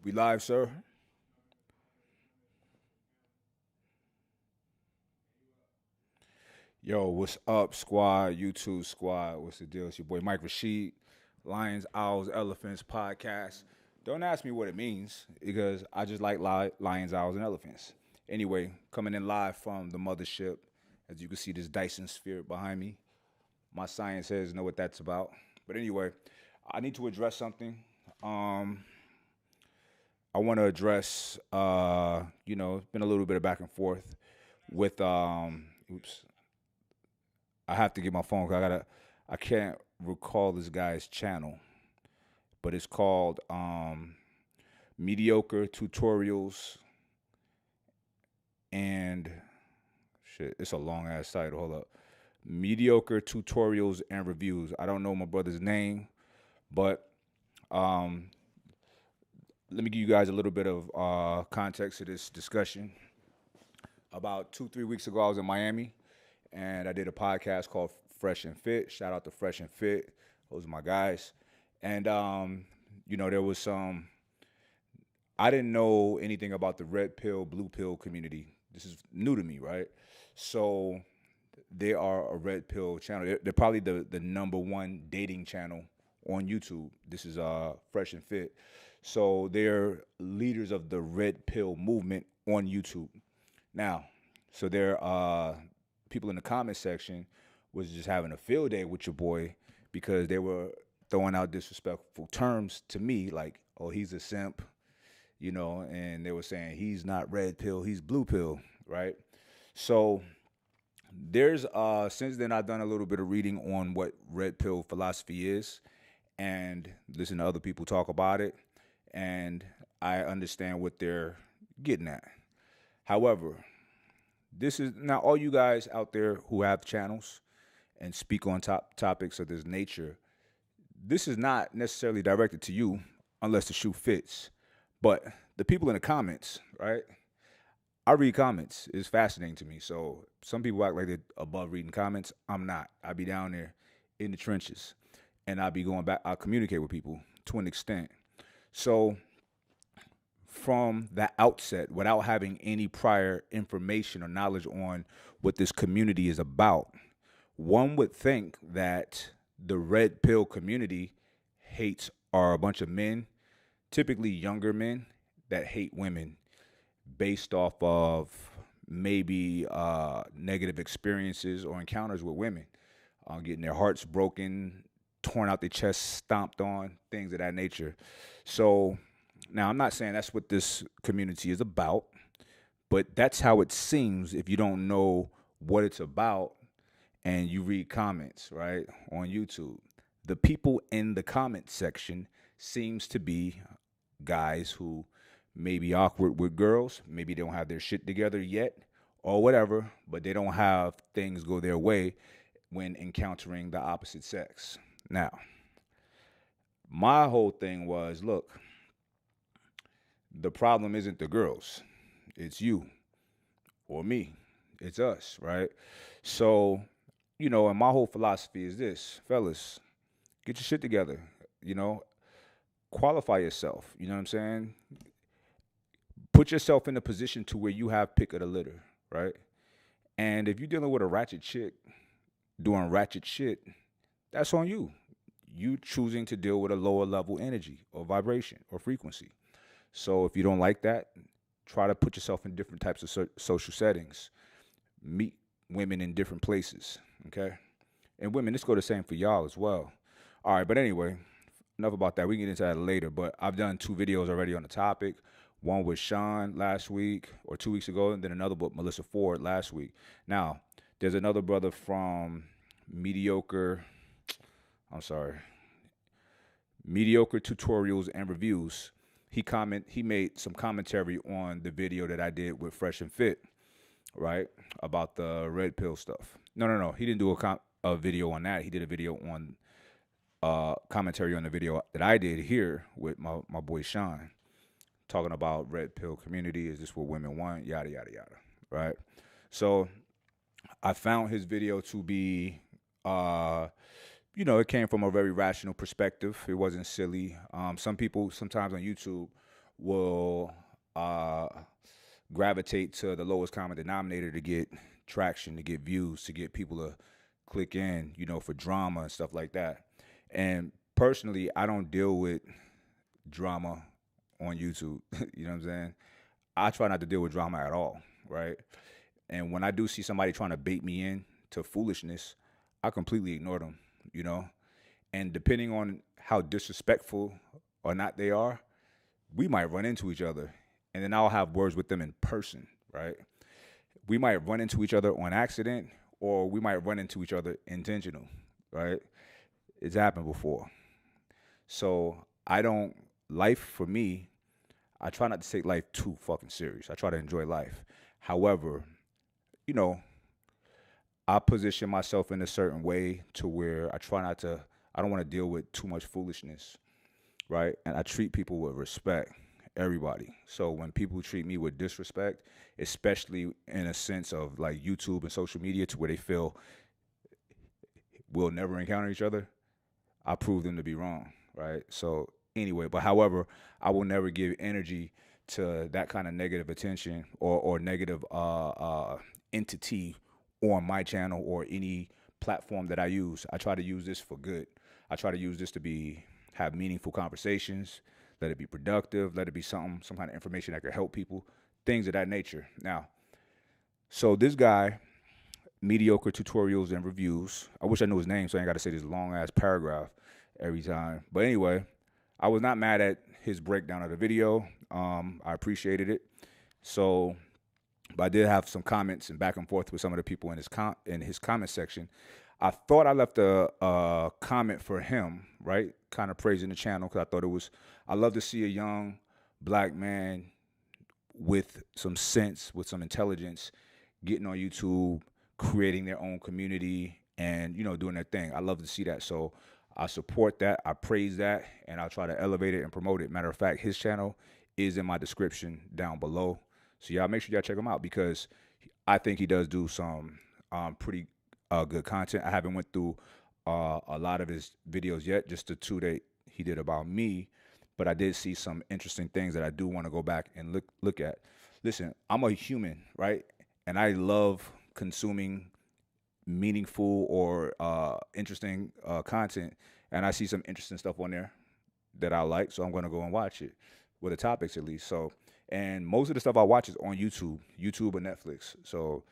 We live, sir. Yo, what's up, squad? YouTube squad. What's the deal? It's your boy Mike Rashid, Lions, Owls, Elephants podcast. Don't ask me what it means because I just like lions, owls, and elephants. Anyway, coming in live from the mothership. As you can see, this Dyson sphere behind me. My science heads know what that's about. But anyway, I need to address something. Um, I want to address, it's been a little bit of back and forth with, oops, I have to get my phone 'cause I can't recall this guy's channel, but it's called Mediocre Tutorials and shit. It's a long ass title. Hold up, Mediocre Tutorials and Reviews. I don't know my brother's name, but um, let me give you guys a little bit of context to this discussion. About 2 3 weeks ago, I was in Miami, and I did a podcast called Fresh and Fit. Shout out to Fresh and Fit; those are my guys. And there was some. I didn't know anything about the red pill, blue pill community. This is new to me, right? So they are a red pill channel. They're probably the number one dating channel on YouTube. This is Fresh and Fit. So they're leaders of the red pill movement on YouTube. Now, so there people in the comment section was just having a field day with your boy because they were throwing out disrespectful terms to me, like, oh, he's a simp, and they were saying he's not red pill, he's blue pill, right? So there's since then I've done a little bit of reading on what red pill philosophy is and listen to other people talk about it, and I understand what they're getting at. However, this is now all you guys out there who have channels and speak on topics of this nature. This is not necessarily directed to you unless the shoe fits. But the people in the comments, right? I read comments. It's fascinating to me. So some people act like they're above reading comments. I'm not. I be down there in the trenches, and I be going back. I communicate with people to an extent. So from the outset, without having any prior information or knowledge on what this community is about, one would think that the red pill community hates are a bunch of men, typically younger men, that hate women based off of maybe negative experiences or encounters with women, getting their hearts broken, torn out their chest, stomped on, things of that nature. So now I'm not saying that's what this community is about, but that's how it seems if you don't know what it's about and you read comments, right, on YouTube. The people in the comment section seems to be guys who may be awkward with girls, maybe they don't have their shit together yet or whatever, but they don't have things go their way when encountering the opposite sex. Now, my whole thing was, look, the problem isn't the girls. It's you or me. It's us, right? So, and my whole philosophy is this, fellas, get your shit together, you know, qualify yourself, you know what I'm saying? Put yourself in a position to where you have pick of the litter, right? And if you're dealing with a ratchet chick doing ratchet shit, that's on you. You choosing to deal with a lower level energy or vibration or frequency. So if you don't like that, try to put yourself in different types of social settings. Meet women in different places, okay? And women, this go the same for y'all as well. All right, but anyway, enough about that. We can get into that later, but I've done 2 videos already on the topic. One with Sean last week or 2 weeks ago, and then another with Melissa Ford last week. Now, there's another brother from Mediocre Tutorials and Reviews. He made some commentary on the video that I did with Fresh and Fit, right? About the red pill stuff. No. He didn't do a video on that. He did a video on commentary on the video that I did here with my boy Sean, talking about red pill community. Is this what women want? Yada, yada, yada, right? So I found his video to be, it came from a very rational perspective. It wasn't silly. Some people sometimes on YouTube will uh, gravitate to the lowest common denominator to get traction, to get views, to get people to click in, for drama and stuff like that. And personally, I don't deal with drama on YouTube. You know what I'm saying? I try not to deal with drama at all, right? And when I do see somebody trying to bait me in to foolishness, I completely ignore them, you know? And depending on how disrespectful or not they are, we might run into each other. And then I'll have words with them in person, right? We might run into each other on accident, or we might run into each other intentional, right? It's happened before. So life for me, I try not to take life too fucking serious. I try to enjoy life. However, you know, I position myself in a certain way to where I don't want to deal with too much foolishness, right? And I treat people with respect, everybody. So when people treat me with disrespect, especially in a sense of like YouTube and social media to where they feel we'll never encounter each other, I prove them to be wrong, right? So anyway, but however, I will never give energy to that kind of negative attention or negative entity on my channel or any platform that I use. I try to use this for good. I try to use this to have meaningful conversations, let it be productive, let it be some kind of information that could help people, things of that nature. Now, so this guy, mediocre tutorials and reviews. I wish I knew his name so I ain't got to say this long ass paragraph every time. But anyway, I was not mad at his breakdown of the video. I appreciated it. So, but I did have some comments and back and forth with some of the people in his comment section. I thought I left a comment for him, right? Kind of praising the channel because I love to see a young black man with some sense, with some intelligence, getting on YouTube, creating their own community, and doing their thing. I love to see that. So I support that. I praise that, and I'll try to elevate it and promote it. Matter of fact, his channel is in my description down below. So y'all make sure y'all check him out because I think he does do some pretty good content. I haven't went through a lot of his videos yet, just the two that he did about me, but I did see some interesting things that I do want to go back and look at. Listen, I'm a human, right? And I love consuming meaningful or interesting content, and I see some interesting stuff on there that I like, so I'm going to go and watch it with the topics at least. So, and most of the stuff I watch is on YouTube or Netflix. So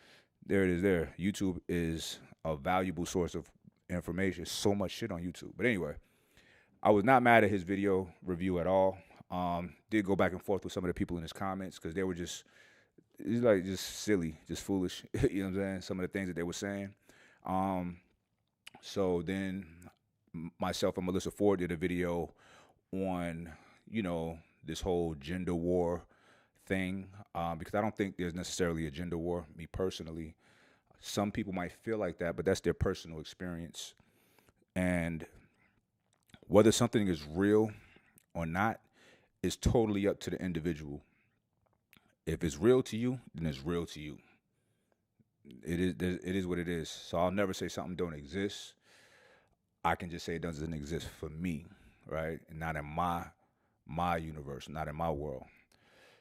there it is. There, YouTube is a valuable source of information. So much shit on YouTube. But anyway, I was not mad at his video review at all. Did go back and forth with some of the people in his comments because they were just silly, just foolish. You know what I'm saying? Some of the things that they were saying. So then myself and Melissa Ford did a video on, this whole gender war thing, because I don't think there's necessarily a gender war, me personally. Some people might feel like that, but that's their personal experience. And whether something is real or not is totally up to the individual. If it's real to you, then it's real to you. It is what it is. So I'll never say something don't exist. I can just say it doesn't exist for me, right? And not in my universe, not in my world.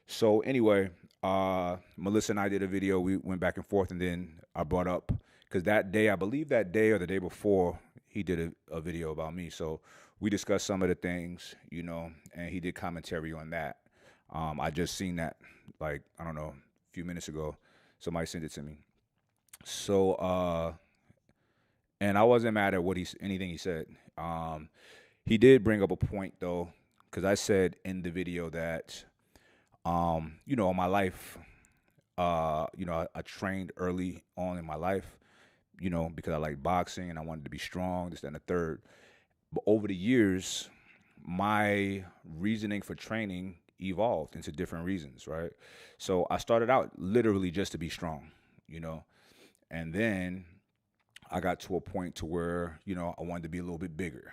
So anyway, Melissa and I did a video. We went back and forth, and then I brought up because that day, I believe that day or the day before, he did a video about me. So we discussed some of the things, and he did commentary on that. I just seen that, like, I don't know, a few minutes ago. Somebody sent it to me. So, and I wasn't mad at anything he said. He did bring up a point though, because I said in the video that, in my life, I trained early on in my life, because I like boxing and I wanted to be strong, this, that, and the third. But over the years, my reasoning for training evolved into different reasons, right? So I started out literally just to be strong, and then I got to a point to where, I wanted to be a little bit bigger,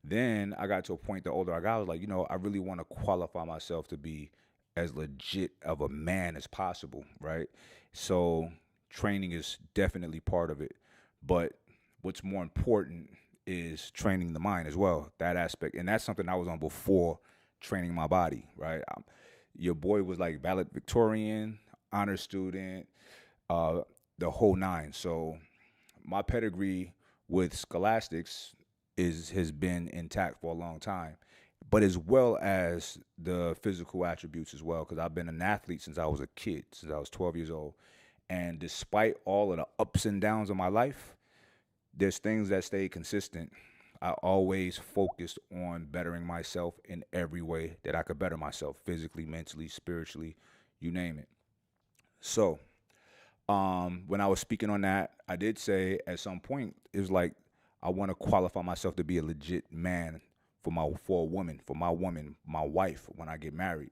Then I got to a point the older I got, I was like, I really want to qualify myself to be as legit of a man as possible, right? So training is definitely part of it. But what's more important is training the mind as well, that aspect. And that's something I was on before training my body, right? Your boy was like valedictorian, honor student, uh, the whole nine. So my pedigree with scholastics is has been intact for a long time, but as well as the physical attributes as well, because I've been an athlete since I was a kid, since I was 12 years old. And despite all of the ups and downs of my life, there's things that stay consistent. I always focused on bettering myself in every way that I could better myself, physically, mentally, spiritually, you name it. So, when I was speaking on that, I did say at some point it was like I want to qualify myself to be a legit man for a woman, for my woman, my wife when I get married.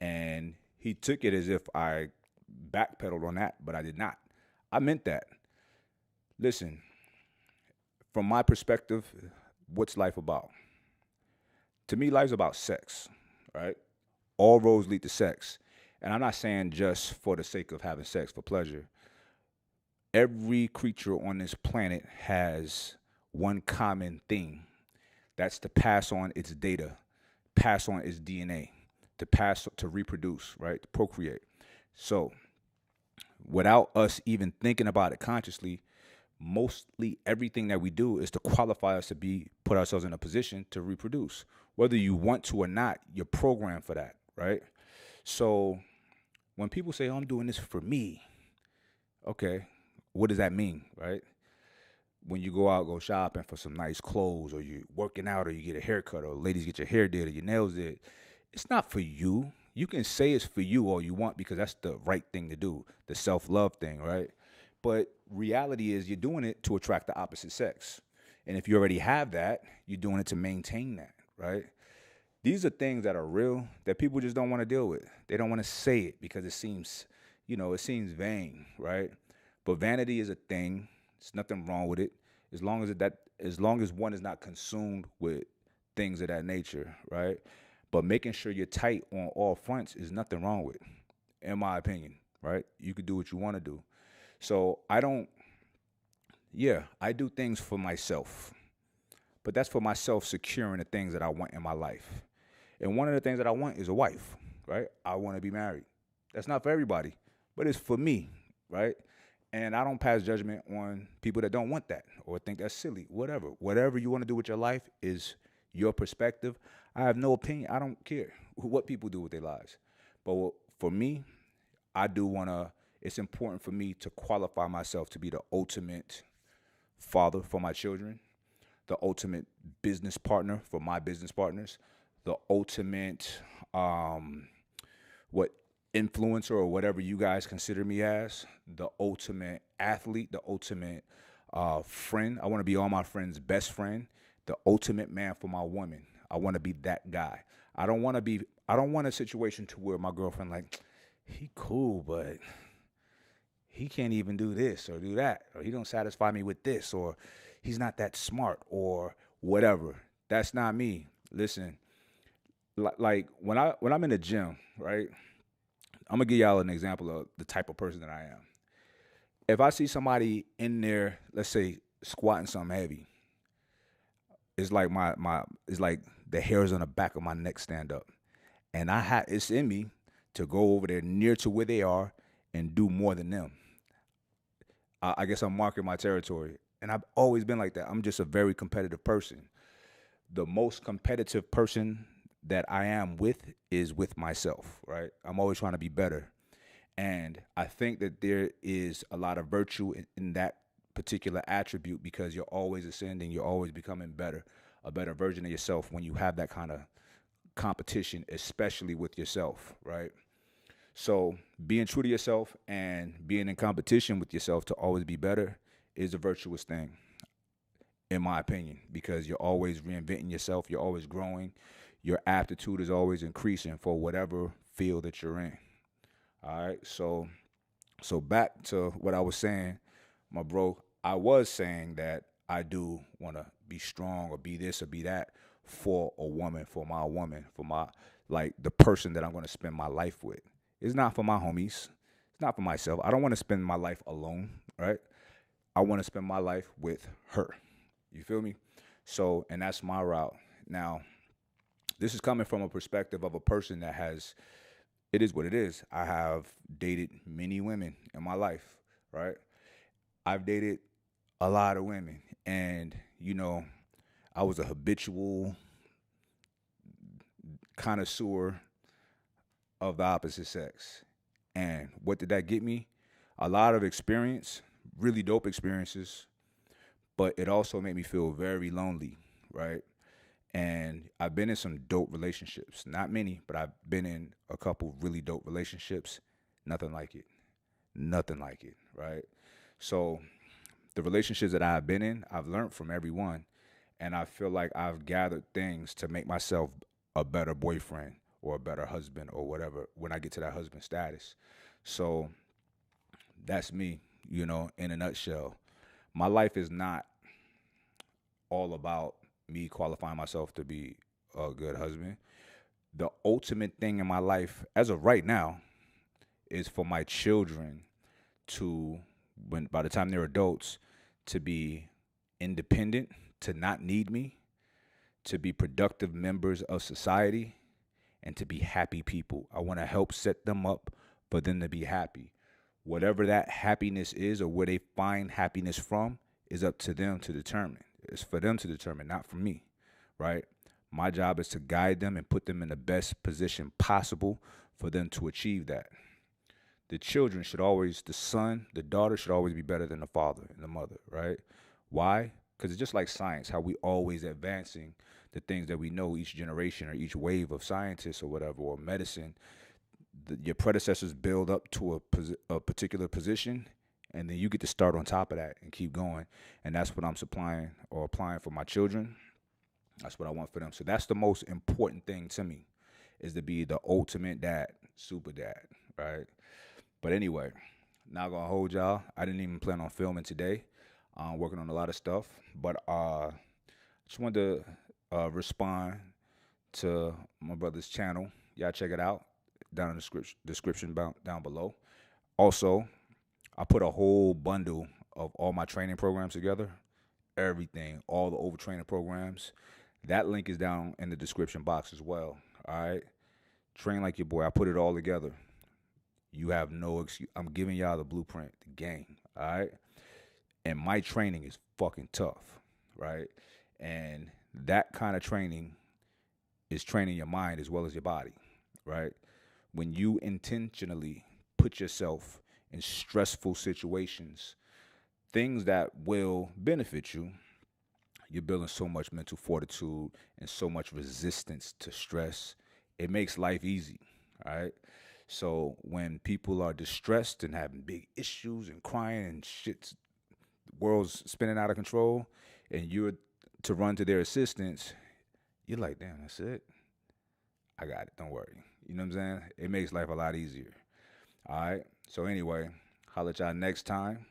And he took it as if I backpedaled on that, but I did not. I meant that. Listen, from my perspective, what's life about? To me, life's about sex, right? All roads lead to sex. And I'm not saying just for the sake of having sex for pleasure. Every creature on this planet has one common thing. That's to pass on its data, pass on its DNA, to reproduce, right? To procreate. So, without us even thinking about it consciously, mostly everything that we do is to qualify us to be put ourselves in a position to reproduce. Whether you want to or not, you're programmed for that, right? So when people say, "Oh, I'm doing this for me," okay, what does that mean, right? When you go out, go shopping for some nice clothes, or you working out, or you get a haircut, or ladies get your hair did, or your nails did, it's not for you. You can say it's for you all you want because that's the right thing to do, the self-love thing, right? But reality is you're doing it to attract the opposite sex. And if you already have that, you're doing it to maintain that, right? These are things that are real that people just don't want to deal with. They don't want to say it because it seems, it seems vain, right? But vanity is a thing. There's nothing wrong with it, as long as one is not consumed with things of that nature, right? But making sure you're tight on all fronts is nothing wrong with, in my opinion, right? You could do what you want to do. So I do things for myself, but that's for myself securing the things that I want in my life. And one of the things that I want is a wife, right? I want to be married. That's not for everybody, but it's for me, right? And I don't pass judgment on people that don't want that or think that's silly, whatever. Whatever you want to do with your life is your perspective. I have no opinion. I don't care what people do with their lives. But for me, I do want to, it's important for me to qualify myself to be the ultimate father for my children, the ultimate business partner for my business partners, the ultimate what influencer or whatever you guys consider me as, the ultimate athlete, the ultimate friend. I want to be all my friends' best friend, the ultimate man for my woman. I want to be that guy. I don't want a situation to where my girlfriend like, he cool, but he can't even do this or do that, or he don't satisfy me with this, or he's not that smart, or whatever. That's not me. Listen, like when I'm in the gym, right? I'm gonna give y'all an example of the type of person that I am. If I see somebody in there, let's say squatting something heavy, it's like it's like the hairs on the back of my neck stand up, and it's in me to go over there near to where they are and do more than them. I guess I'm marking my territory. And I've always been like that. I'm just a very competitive person. The most competitive person that I am with is with myself, right? I'm always trying to be better. And I think that there is a lot of virtue in that particular attribute because you're always ascending, you're always becoming better, a better version of yourself when you have that kind of competition, especially with yourself, right? So being true to yourself and being in competition with yourself to always be better is a virtuous thing, in my opinion, because you're always reinventing yourself, you're always growing, your aptitude is always increasing for whatever field that you're in. All right, so back to what I was saying, my bro. I was saying that I do want to be strong or be this or be that for a woman, for my like the person that I'm going to spend my life with. It's not for my homies. It's not for myself. I don't want to spend my life alone, right? I want to spend my life with her. You feel me? So, and that's my route. Now, this is coming from a perspective of a person that has, it is what it is. I have dated many women in my life, right? I've dated a lot of women, and I was a habitual connoisseur of the opposite sex. And what did that get me? A lot of experience, really dope experiences, but it also made me feel very lonely, right? And I've been in some dope relationships. Not many, but I've been in a couple really dope relationships. Nothing like it. Nothing like it, right? So the relationships that I've been in, I've learned from everyone. And I feel like I've gathered things to make myself a better boyfriend or a better husband or whatever when I get to that husband status. So that's me, in a nutshell. My life is not all about me qualifying myself to be a good husband. The ultimate thing in my life, as of right now, is for my children to, when by the time they're adults, to be independent, to not need me, to be productive members of society, and to be happy people. I want to help set them up for them to be happy. Whatever that happiness is or where they find happiness from is up to them to determine. It's for them to determine, not for me, right? My job is to guide them and put them in the best position possible for them to achieve that. The children should always, the son, the daughter should always be better than the father and the mother, right? Why? Because it's just like science, how we always advancing the things that we know each generation or each wave of scientists or whatever, or medicine. Your predecessors build up to a particular position, and then you get to start on top of that and keep going. And that's what I'm supplying or applying for my children. That's what I want for them. So that's the most important thing to me, is to be the ultimate dad, super dad, right? But anyway, not gonna hold y'all. I didn't even plan on filming today. I'm working on a lot of stuff, but just wanted to respond to my brother's channel. Y'all check it out down in the description down below. Also, I put a whole bundle of all my training programs together. Everything, all the overtraining programs. That link is down in the description box as well. All right. Train like your boy. I put it all together. You have no excuse. I'm giving y'all the blueprint, the game. All right. And my training is fucking tough. Right. And that kind of training is training your mind as well as your body. Right. When you intentionally put yourself in stressful situations, things that will benefit you, you're building so much mental fortitude and so much resistance to stress. It makes life easy, all right? So when people are distressed and having big issues and crying and shit's, the world's spinning out of control, and you're to run to their assistance, you're like, damn, that's it. I got it. Don't worry. You know what I'm saying? It makes life a lot easier. All right? So anyway, holla at y'all next time.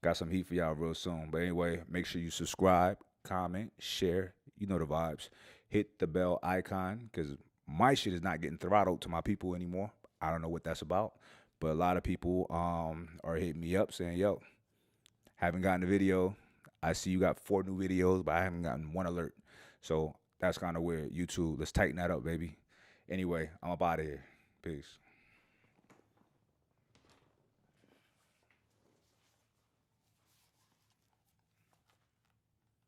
Got some heat for y'all real soon. But anyway, make sure you subscribe, comment, share. You know the vibes. Hit the bell icon, because my shit is not getting throttled to my people anymore. I don't know what that's about. But a lot of people are hitting me up saying, yo, haven't gotten a video. I see you got 4 new videos, but I haven't gotten 1 alert. So that's kind of weird. YouTube, let's tighten that up, baby. Anyway, I'm up out of here. Peace.